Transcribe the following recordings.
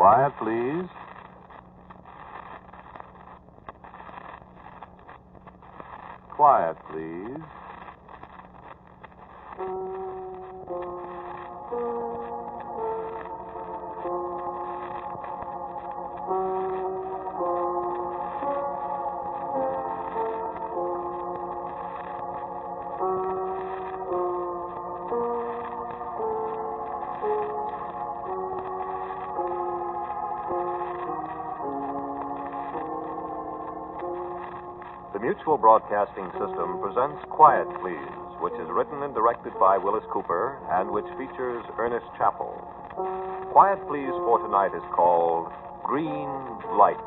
Quiet, please. Quiet, please. The Mutual Broadcasting System presents Quiet, Please, which is written and directed by Willis Cooper and which features Ernest Chappell. Quiet, Please for tonight is called Green Light.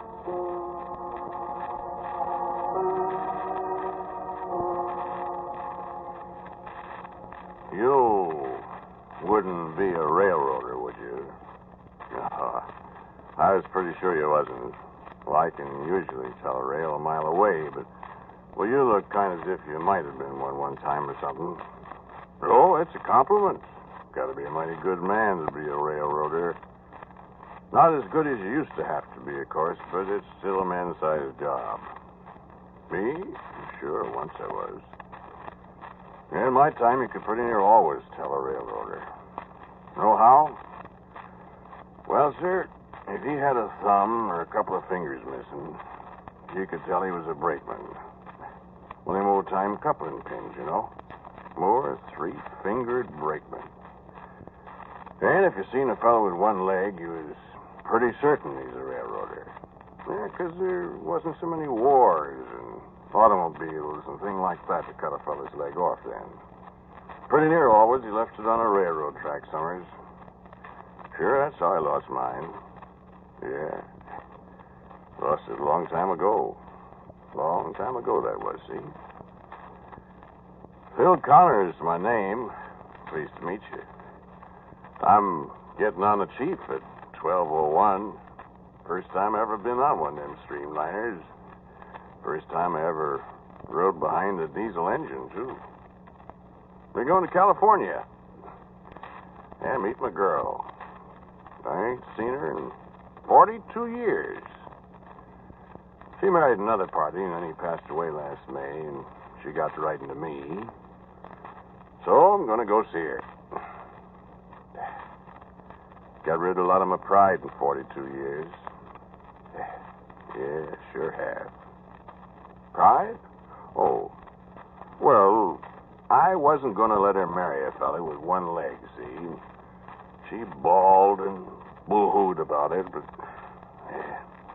You wouldn't be a railroader, would you? No, I was pretty sure you wasn't. Well, I can usually tell a rail a mile away, but, well, you look kind of as if you might have been one time or something. Oh, it's a compliment. Got to be a mighty good man to be a railroader. Not as good as you used to have to be, of course, but it's still a man-sized job. Me? Sure, once I was. In my time, you could pretty near always tell a railroader. Know how? Well, sir, if he had a thumb or a couple of fingers missing, you could tell he was a brakeman. One of them old-time coupling pins, you know. More three-fingered brakeman. And if you seen a fellow with one leg, you was pretty certain he's a railroader. Yeah, 'cause there wasn't so many wars and automobiles and things like that to cut a fellow's leg off then. Pretty near always he left it on a railroad track summers. Sure, that's how I lost mine. Yeah. Lost it a long time ago. Long time ago that was, see? Phil Connor's my name. Pleased to meet you. I'm getting on the chief at 12:01. First time I ever been on one of them streamliners. First time I ever rode behind a diesel engine, too. We're going to California. And meet my girl. I ain't seen her in 42 years. She married another party, and then he passed away last May, and she got to writing to me. So I'm going to go see her. Got rid of a lot of my pride in 42 years. Yeah, sure have. Pride? Oh. Well, I wasn't going to let her marry a fella with one leg, see? She bawled and boo-hooed about it, but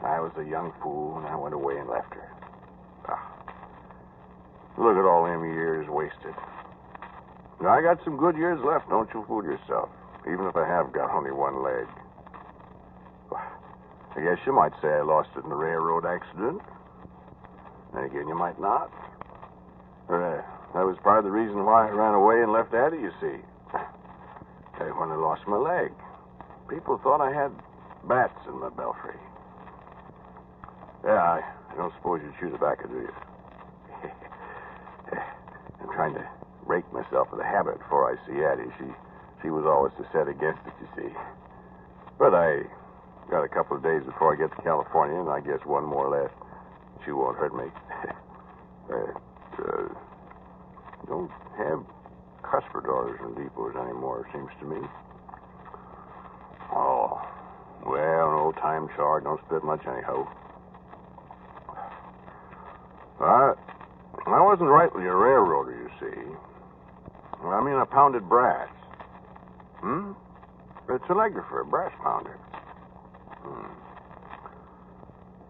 I was a young fool, and I went away and left her. Look at all them years wasted. Now, I got some good years left, don't you fool yourself, even if I have got only one leg. I guess you might say I lost it in a railroad accident. And again, you might not. That was part of the reason why I ran away and left Addie, you see. When I lost my leg, people thought I had bats in my belfry. Yeah, I don't suppose you chew tobacco, do you? I'm trying to break myself of the habit before I see Addie. She was always set against it, you see. But I got a couple of days before I get to California, and I guess one more left. She won't hurt me. Don't have cuspidors and depots anymore, seems to me. Oh, well, no time charge, don't split much anyhow. I wasn't rightly a railroader, you see. I mean, I pounded brass. It's a telegrapher, a brass pounder.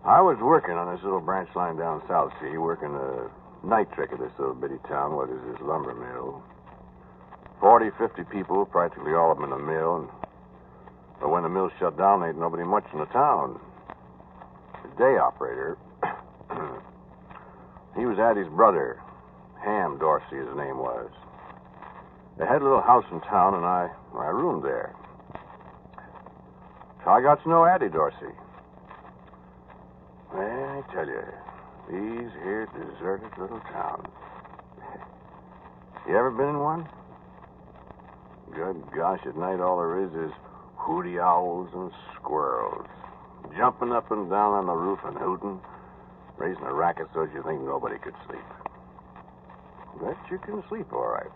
I was working on this little branch line down south, see, working the night trick of this little bitty town, what is this lumber mill. 40, 50 people, practically all of them in the mill, but when the mill shut down, there ain't nobody much in the town. The day operator, he was Addie's brother, Ham Dorsey, his name was. They had a little house in town, and I roomed there. So I got to know Addie Dorsey. Well, I tell you, these here deserted little towns. You ever been in one? Good gosh, at night all there is hooty owls and squirrels, jumping up and down on the roof and hooting, raising a racket so you think nobody could sleep. But you can sleep all right.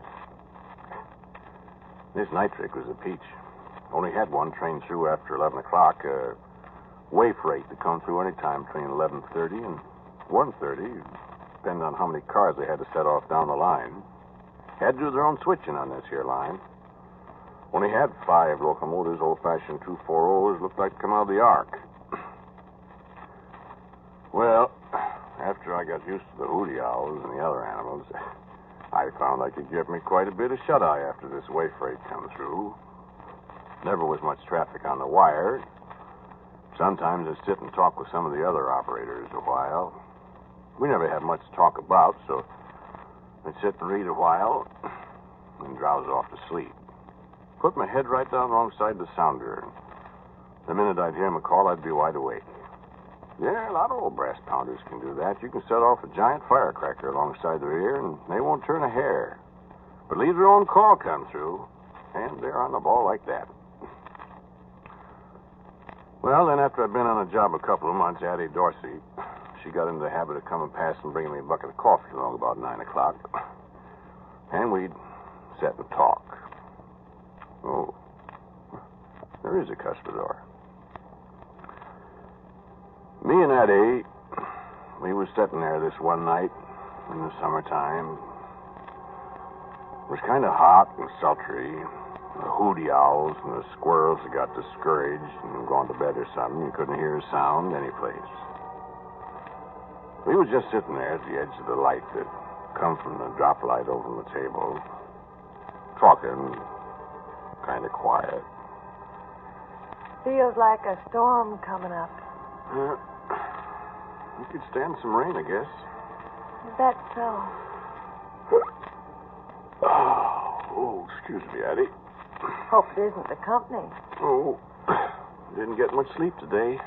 This night trick was a peach. Only had one train through after 11 o'clock, way freight to come through any time between 11:30 and 1:30, depending on how many cars they had to set off down the line. Had to do their own switching on this here line. Only had 5 locomotives, old-fashioned 240s, looked like to come out of the ark. Well, after I got used to the hooty owls and the other animals, I found I could get me quite a bit of shut-eye after this way freight come through. Never was much traffic on the wire. Sometimes I'd sit and talk with some of the other operators a while. We never had much to talk about, so I'd sit and read a while and drowse off to sleep. Put my head right down alongside the sounder. The minute I'd hear him call, I'd be wide awake. Yeah, a lot of old brass pounders can do that. You can set off a giant firecracker alongside their ear, and they won't turn a hair. But leave their own call come through, and they're on the ball like that. Well, then after I'd been on a job a couple of months, Addie Dorsey, she got into the habit of coming past and bringing me a bucket of coffee along about 9 o'clock. And we'd sit and talk. Oh, there is a cuspidor. Me and Addie, we was sitting there this one night in the summertime. It was kind of hot and sultry. The hooty owls and the squirrels had got discouraged and gone to bed or something. You couldn't hear a sound anyplace. We was just sitting there at the edge of the light that come from the drop light over the table, talking kind of quiet. Feels like a storm coming up. We could stand some rain, I guess. Is that so? Oh, excuse me, Addie. Hope it isn't the company. Oh, didn't get much sleep today.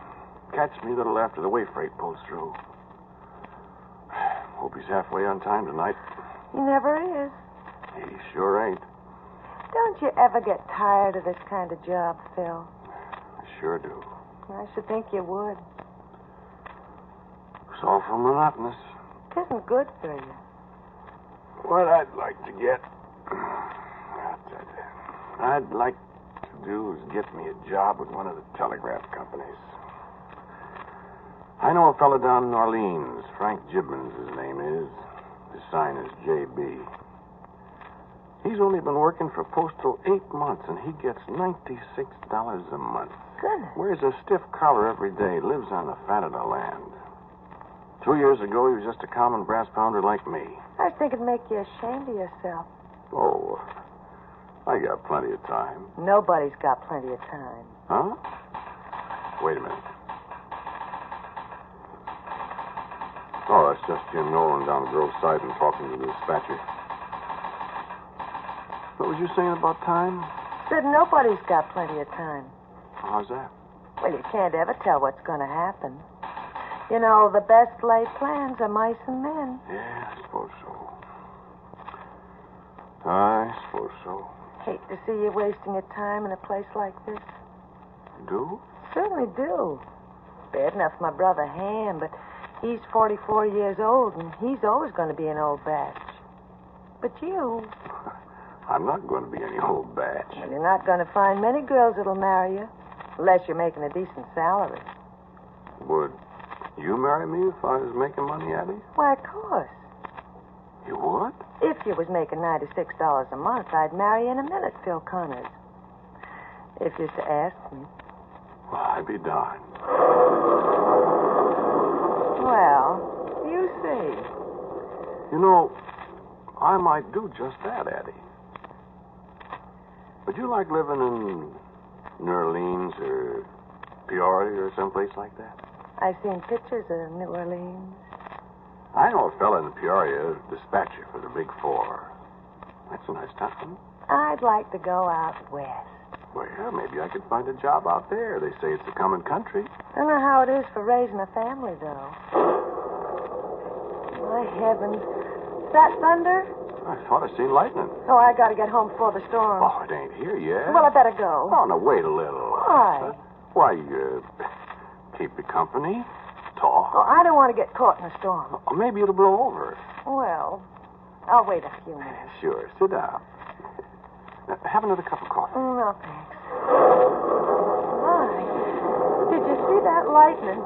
Catch me a little after the way freight pulls through. Hope he's halfway on time tonight. He never is. He sure ain't. Don't you ever get tired of this kind of job, Phil? I sure do. I should think you would. It's awful monotonous. It isn't good for you. What I'd like to do is get me a job with one of the telegraph companies. I know a fellow down in Orleans. Frank Gibbons, his name is. His sign is J.B. He's only been working for Postal 8 months, and he gets $96 a month. Goodness. Wears a stiff collar every day, lives on the fat of the land. 2 years ago, he was just a common brass pounder like me. I think it'd make you ashamed of yourself. Oh, I got plenty of time. Nobody's got plenty of time. Huh? Wait a minute. Oh, that's just Jim Nolan down the Grove side and talking to the dispatcher. What was you saying about time? Said nobody's got plenty of time. How's that? Well, you can't ever tell what's going to happen. You know, the best laid plans are mice and men. Yeah, I suppose so. I suppose so. Hate to see you wasting your time in a place like this. Do? Certainly do. Bad enough for my brother Ham, but he's 44 years old, and he's always going to be an old batch. But you... I'm not going to be any old batch. Well, you're not going to find many girls that'll marry you, unless you're making a decent salary. Would you marry me if I was making money, Addie? Why, of course. You would? If you was making $96 a month, I'd marry you in a minute, Phil Connors. If you're to ask me. Well, I'd be darned. Well, you see. You know, I might do just that, Addie. Would you like living in New Orleans or Peoria or someplace like that? I've seen pictures of New Orleans. I know a fella in Peoria, dispatcher for the Big Four. That's a nice town. I'd like to go out west. Well, maybe I could find a job out there. They say it's a coming country. I don't know how it is for raising a family, though. My heavens. Is that thunder? I thought I seen lightning. Oh, I got to get home before the storm. Oh, it ain't here yet. Well, I better go. Oh, no, wait a little. Why? Why, keep you company, talk. Oh, I don't want to get caught in a storm. Or maybe it'll blow over. Well, I'll wait a few minutes. Sure, sit down. Have another cup of coffee. No, thanks. My, did you see that lightning?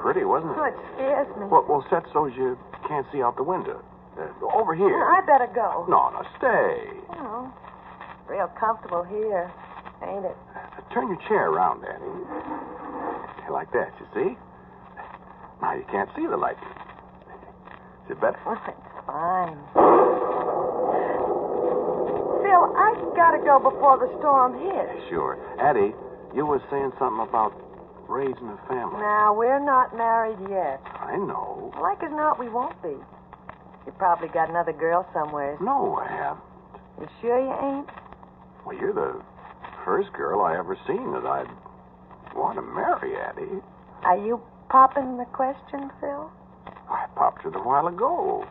Pretty, wasn't it? Oh, it scares me. Well, set so you can't see out the window. Over here. I better go. No, stay. Oh, real comfortable here, ain't it? Turn your chair around, Daddy. Like that, you see? Now you can't see the light. Is it better? Oh, it's fine. Phil, I gotta go before the storm hits. Sure. Addie, you were saying something about raising a family. Now, we're not married yet. I know. Like as not, we won't be. You probably got another girl somewhere. No, I haven't. You sure you ain't? Well, you're the first girl I ever seen that I'd want to marry, Addie. Are you popping the question, Phil? I popped it a while ago.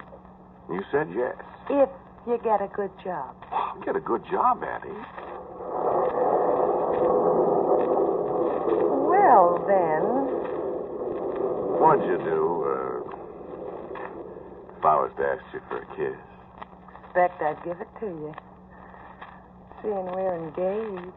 You said yes. If you get a good job. I'll get a good job, Addie. Well, then. What'd you do, if I was to ask you for a kiss? Expect I'd give it to you. Seeing we're engaged.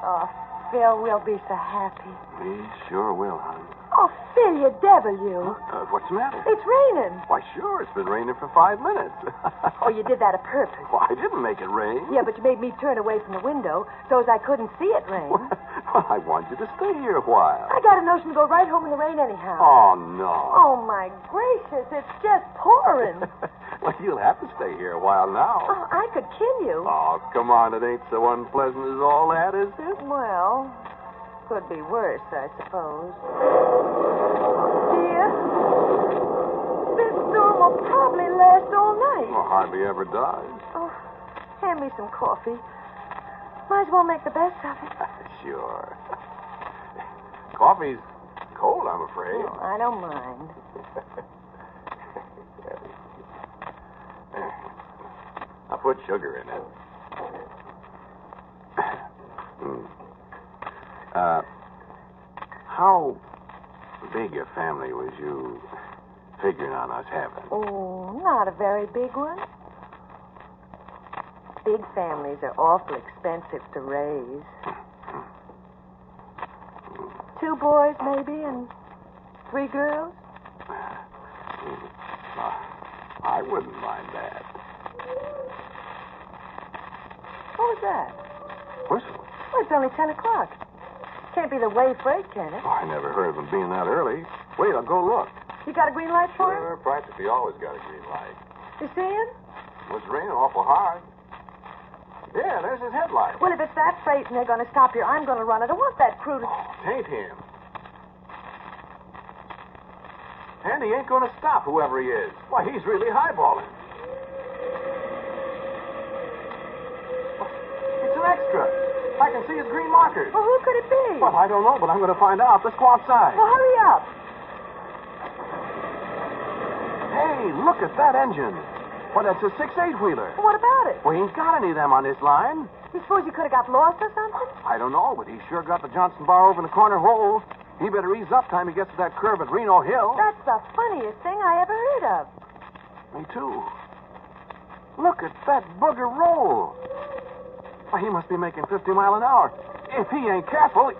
Oh, Phil, we'll be so happy. We sure will, honey. Oh, Phil, you devil, you. What's the matter? It's raining. Why, sure. It's been raining for 5 minutes. Oh, you did that on purpose. Well, I didn't make it rain. Yeah, but you made me turn away from the window so as I couldn't see it rain. Well, I want you to stay here a while. I got a notion to go right home in the rain anyhow. Oh, no. Oh, my gracious, it's just pouring. Well, you'll have to stay here a while now. Oh, I could kill you. Oh, come on. It ain't so unpleasant as all that, is it? Well, could be worse, I suppose. Dear, this storm will probably last all night. Well, hardly ever does. Oh, hand me some coffee. Might as well make the best of it. Sure. Coffee's cold, I'm afraid. Oh, I don't mind. I'll put sugar in it. How big a family was you figuring on us having? Oh, not a very big one. Big families are awful expensive to raise. 2 boys, maybe, and 3 girls? I wouldn't mind that. What was that? Whistle? Well, it's only 10 o'clock. Can't be the way freight, can it? Oh, I never heard of them being that early. Wait, I'll go look. You got a green light for him? Sure, practically always got a green light. You see him? It was raining awful hard. Yeah, there's his headlight. Well, if it's that freight and they're going to stop here, I'm going to run. I don't want that crew to... Oh, tain't him. And he ain't going to stop, whoever he is. Why, he's really highballing. It's an extra. I can see his green markers. Well, who could it be? Well, I don't know, but I'm going to find out. Let's go outside. Well, hurry up. Hey, look at that engine. Well, that's a 6/8-wheeler. Well, what about it? Well, he ain't got any of them on this line. You suppose you could have got lost or something? I don't know, but he sure got the Johnson bar over in the corner hole. He better ease up time he gets to that curve at Reno Hill. That's the funniest thing I ever heard of. Me too. Look at that booger roll. Why, he must be making 50 miles an hour. If he ain't careful...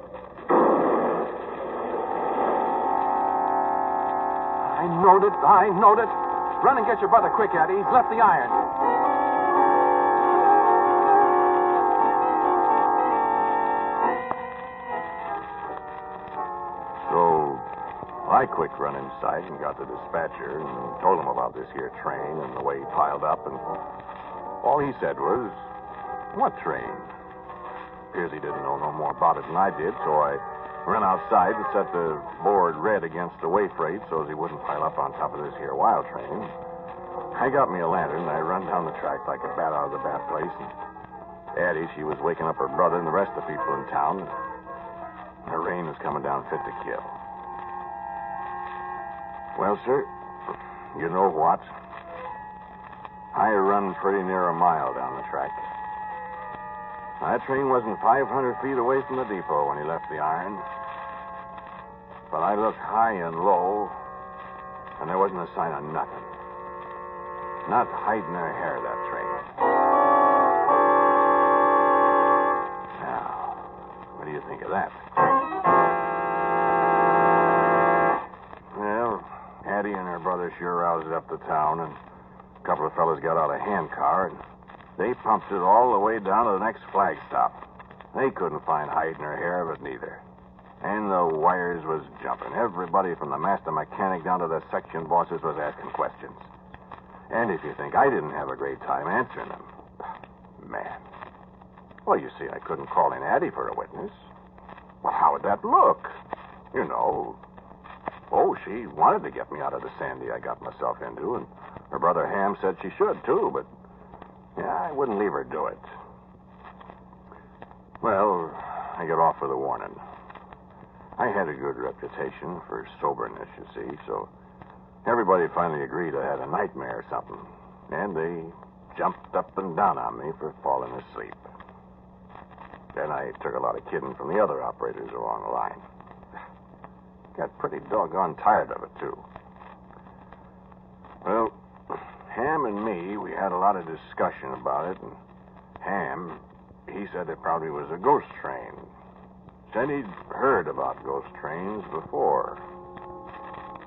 I knowed it. Run and get your brother quick, Eddie. He's left the iron. So, I quick run inside and got the dispatcher and told him about this here train and the way he piled up, and all he said was, "What train?" Appears he didn't know no more about it than I did, so I ran outside and set the board red against the way freight so as he wouldn't pile up on top of this here wild train. I got me a lantern and I run down the track like a bat out of the bat place, and Addie, she was waking up her brother and the rest of the people in town. The rain was coming down fit to kill. Well, sir, you know what? I run pretty near a mile down the track. That train wasn't 500 feet away from the depot when he left the iron. But I looked high and low, and there wasn't a sign of nothing. Not hiding her hair, that train. Now, what do you think of that? Well, Addie and her brother sure roused up the town, and a couple of fellas got out a handcar, and they pumped it all the way down to the next flag stop. They couldn't find hide in her hair, but neither. And the wires was jumping. Everybody from the master mechanic down to the section bosses was asking questions. And if you think I didn't have a great time answering them, man. Well, you see, I couldn't call in Addie for a witness. Well, how would that look? You know. Oh, she wanted to get me out of the sandy I got myself into, and her brother Ham said she should, too, but yeah, I wouldn't leave her do it. Well, I got off with a warning. I had a good reputation for soberness, you see, so everybody finally agreed I had a nightmare or something, and they jumped up and down on me for falling asleep. Then I took a lot of kidding from the other operators along the line. Got pretty doggone tired of it, too. Well, Ham and me, we had a lot of discussion about it, and Ham, he said it probably was a ghost train. Said he'd heard about ghost trains before.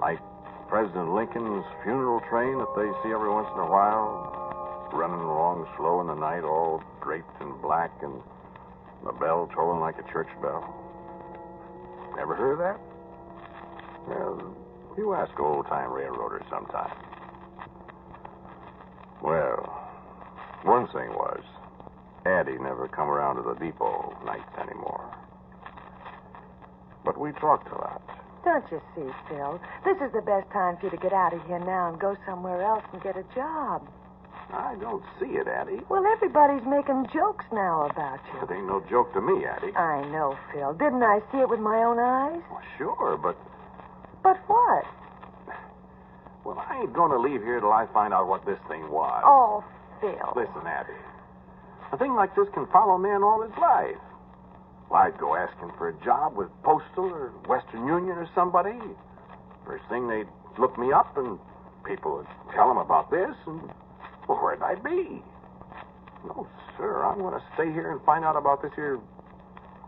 Like President Lincoln's funeral train that they see every once in a while, running along slow in the night, all draped in black, and the bell tolling like a church bell. Never heard of that? Well, you ask old-time railroaders sometime. Well, one thing was, Addie never come around to the depot nights anymore. But we talked a lot. Don't you see, Phil? This is the best time for you to get out of here now and go somewhere else and get a job. I don't see it, Addie. Well, everybody's making jokes now about you. It ain't no joke to me, Addie. I know, Phil. Didn't I see it with my own eyes? Well, sure, but... But what? Well, I ain't going to leave here till I find out what this thing was. Oh, Phil. Listen, Addie. A thing like this can follow a man all his life. Well, I'd go asking for a job with Postal or Western Union or somebody. First thing, they'd look me up, and people would tell them about this, and, well, where'd I be? No, sir, I'm going to stay here and find out about this here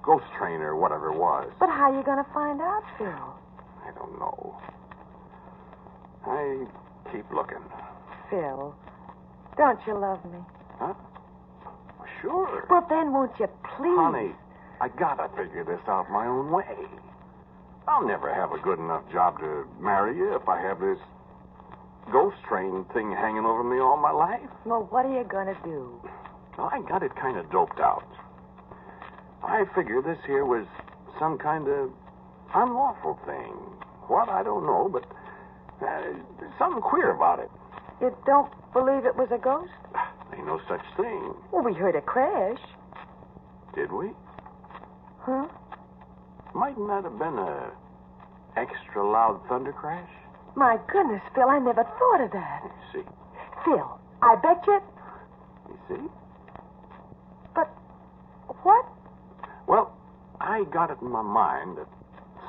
ghost train or whatever it was. But how are you going to find out, Phil? I don't know. I keep looking. Phil, don't you love me? Huh? Well, sure. Well, then won't you please? Honey, I gotta figure this out my own way. I'll never have a good enough job to marry you if I have this ghost train thing hanging over me all my life. Well, what are you going to do? Well, I got it kind of doped out. I figure this here was some kind of unlawful thing. What, I don't know, but there's something queer about it. You don't believe it was a ghost? Ain't no such thing. Well, we heard a crash. Did we? Huh? Mightn't that have been a extra loud thunder crash? My goodness, Phil, I never thought of that. You see? Phil, I bet you... You see? But what? Well, I got it in my mind that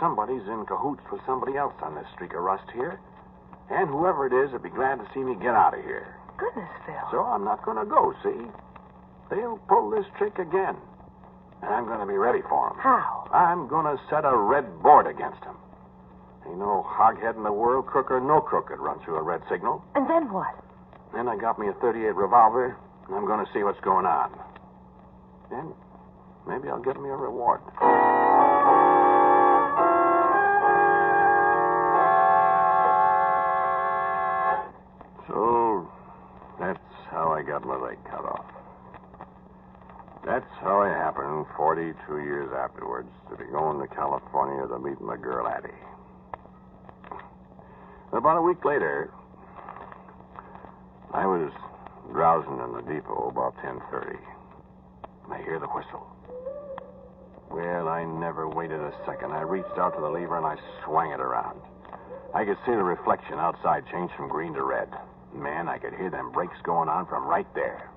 somebody's in cahoots with somebody else on this streak of rust here. And whoever it is would be glad to see me get out of here. Goodness, Phil. So I'm not going to go, see? They'll pull this trick again. And I'm going to be ready for them. How? I'm going to set a red board against them. Ain't no hoghead in the world, crook or no crook, could run through a red signal. And then what? Then I got me a .38 revolver, and I'm going to see what's going on. Then maybe I'll get me a reward. So, that's how I got my leg cut off. That's how it happened 42 years afterwards to be going to California to meet my girl Addie. About a week later, I was drowsing in the depot about 10:30. I hear the whistle. Well, I never waited a second. I reached out to the lever and I swung it around. I could see the reflection outside change from green to red. Man, I could hear them brakes going on from right there.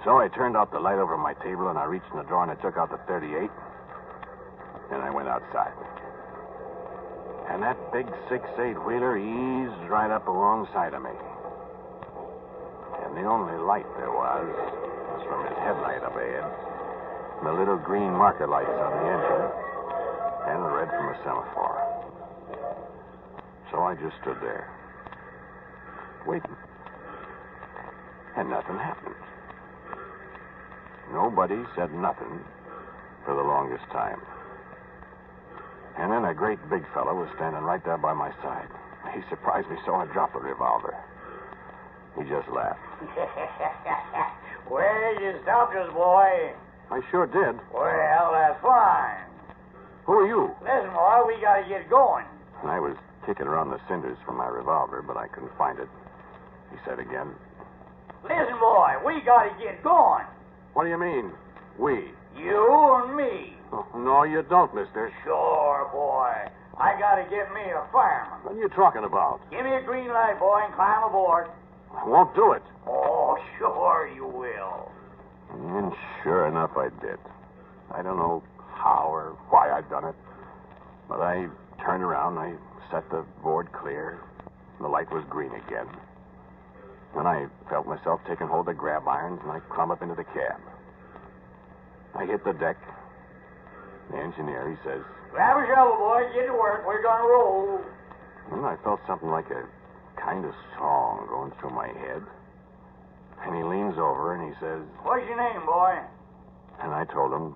So I turned out the light over my table, and I reached in the drawer and I took out the .38, and I went outside. And that big 6/8 wheeler eased right up alongside of me. And the only light there was from his headlight up ahead, and the little green marker lights on the engine, and the red from a semaphore. So I just stood there, waiting. And nothing happened. Nobody said nothing for the longest time. And then a great big fellow was standing right there by my side. He surprised me so I dropped the revolver. He just laughed. Well, you stopped us, boy. I sure did. Well, that's fine. Who are you? Listen, boy, we gotta get going. And I was kicking around the cinders for my revolver, but I couldn't find it. He said again. Listen, boy, we gotta get going. What do you mean, we? You and me. Oh, no, you don't, mister. Sure, boy. I gotta get me a fireman. What are you talking about? Give me a green light, boy, and climb aboard. I won't do it. Oh, sure you will. And sure enough, I did. I don't know how or why I'd done it, but I turned around, I set the board clear, and the light was green again. Then I felt myself taking hold of the grab irons, and I climbed up into the cab. I hit the deck. The engineer, he says, Grab a shovel, boy. Get to work. We're gonna roll. and I felt something like a kind of song going through my head. And he leans over and he says, What's your name, boy? and I told him,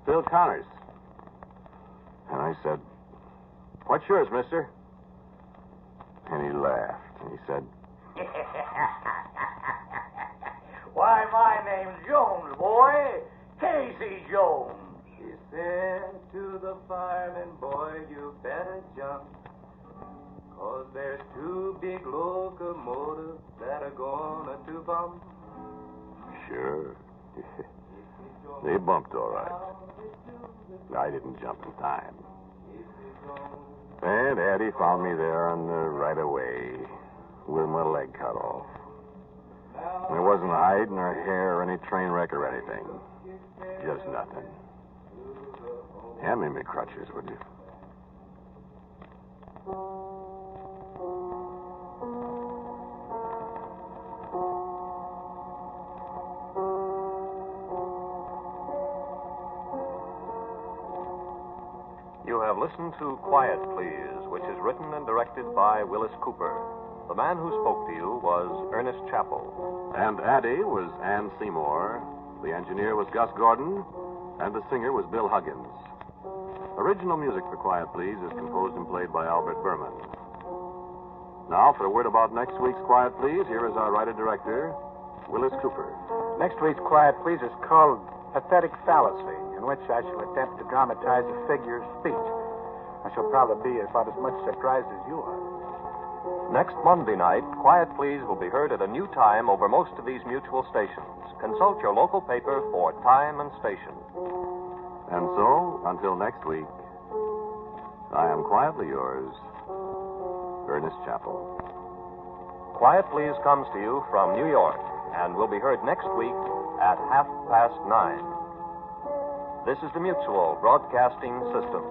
Bill Connors. And I said, what's yours, mister? And he laughed, and he said, Why, my name's Jones, boy. Casey Jones. He said to the fireman, boy, you better jump, 'cause there's two big locomotives that are gonna to bump. sure. They bumped all right. I didn't jump in time. And Addie found me there on the right of way with my leg cut off. There wasn't hide nor hair or any train wreck or anything. Just nothing. Hand me my crutches, would you? You have listened to Quiet Please, which is written and directed by Willis Cooper. The man who spoke to you was Ernest Chappell. And Addie was Ann Seymour. The engineer was Gus Gordon. And the singer was Bill Huggins. Original music for Quiet Please is composed and played by Albert Berman. Now, for a word about next week's Quiet Please, here is our writer-director, Willis Cooper. Next week's Quiet Please is called Pathetic Fallacy, in which I shall attempt to dramatize a figure of speech. I shall probably be about as much surprised as you are. Next Monday night, Quiet Please will be heard at a new time over most of these mutual stations. Consult your local paper for time and station. And so, until next week, I am quietly yours, Ernest Chappell. Quiet Please comes to you from New York and will be heard next week at 9:30. This is the Mutual Broadcasting System.